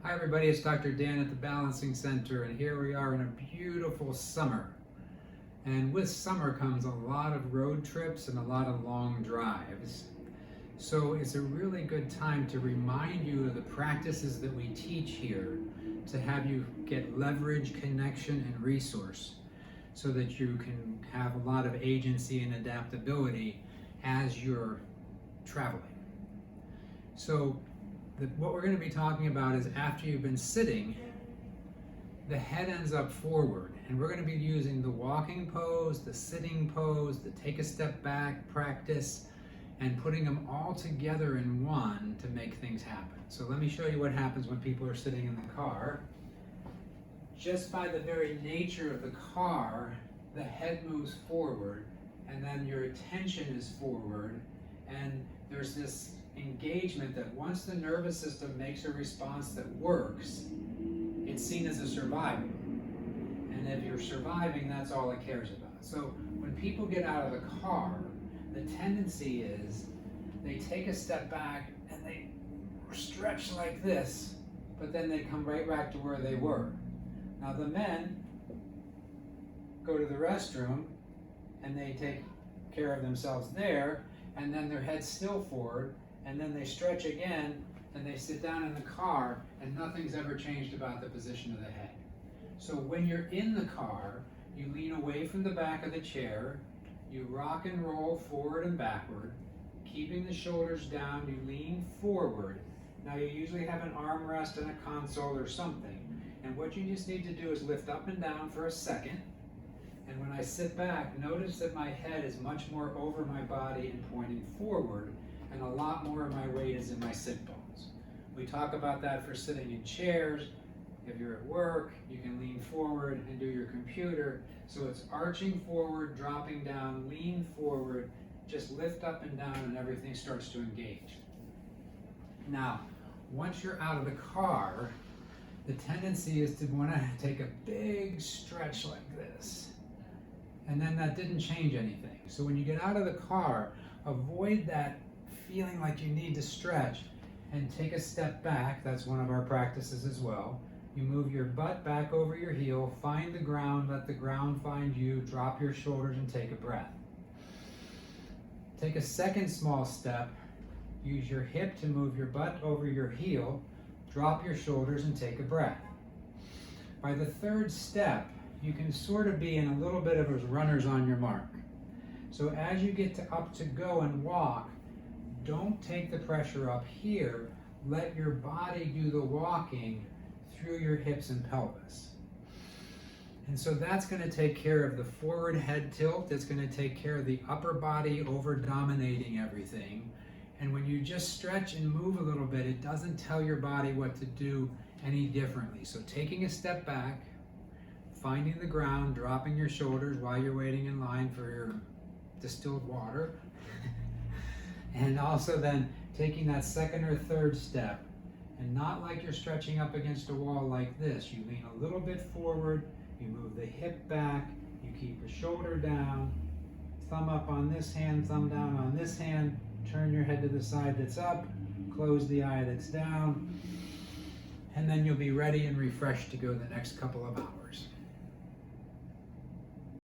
Hi everybody, it's Dr. Dan at the Balancing Center, and here we are in a beautiful summer. And with summer comes a lot of road trips and a lot of long drives. So it's a really good time to remind you of the practices that we teach here to have you get leverage, connection, and resource so that you can have a lot of agency and adaptability as you're traveling. So what we're going to be talking about is after you've been sitting, the head ends up forward, and we're going to be using the walking pose, the sitting pose, the take a step back practice, and putting them all together in one to make things happen. So let me show you what happens when people are sitting in the car. Just by the very nature of the car, the head moves forward, and then your attention is forward, and there's this engagement that once the nervous system makes a response that works, it's seen as a survival. And if you're surviving, that's all it cares about. So when people get out of the car, the tendency is they take a step back and they stretch like this, but then they come right back to where they were. Now the men go to the restroom and they take care of themselves there, and then their head's still forward, and then they stretch again, and they sit down in the car, and nothing's ever changed about the position of the head. So when you're in the car, you lean away from the back of the chair, you rock and roll forward and backward, keeping the shoulders down, you lean forward. Now you usually have an armrest and a console or something, and what you just need to do is lift up and down for a second, and when I sit back, notice that my head is much more over my body and pointing forward, and a lot more of my weight is in my sit bones. We talk about that for sitting in chairs. If you're at work, you can lean forward and do your computer. So it's arching forward, dropping down, lean forward, just lift up and down, and everything starts to engage. Now, once you're out of the car, the tendency is to want to take a big stretch like this. And then that didn't change anything. So when you get out of the car, avoid that feeling like you need to stretch and take a step back. That's one of our practices as well. You move your butt back over your heel, find the ground, let the ground find you, drop your shoulders and take a breath. Take a second small step, use your hip to move your butt over your heel, drop your shoulders and take a breath. By the third step, you can sort of be in a little bit of a runner's on your mark. So as you get up to go and walk, don't take the pressure up here. Let your body do the walking through your hips and pelvis. And so that's going to take care of the forward head tilt. It's going to take care of the upper body over dominating everything. And when you just stretch and move a little bit, it doesn't tell your body what to do any differently. So taking a step back, finding the ground, dropping your shoulders while you're waiting in line for your distilled water. And also then taking that second or third step, and not like you're stretching up against a wall like this. You lean a little bit forward, you move the hip back, you keep the shoulder down, thumb up on this hand, thumb down on this hand, turn your head to the side that's up, close the eye that's down, and then you'll be ready and refreshed to go the next couple of hours.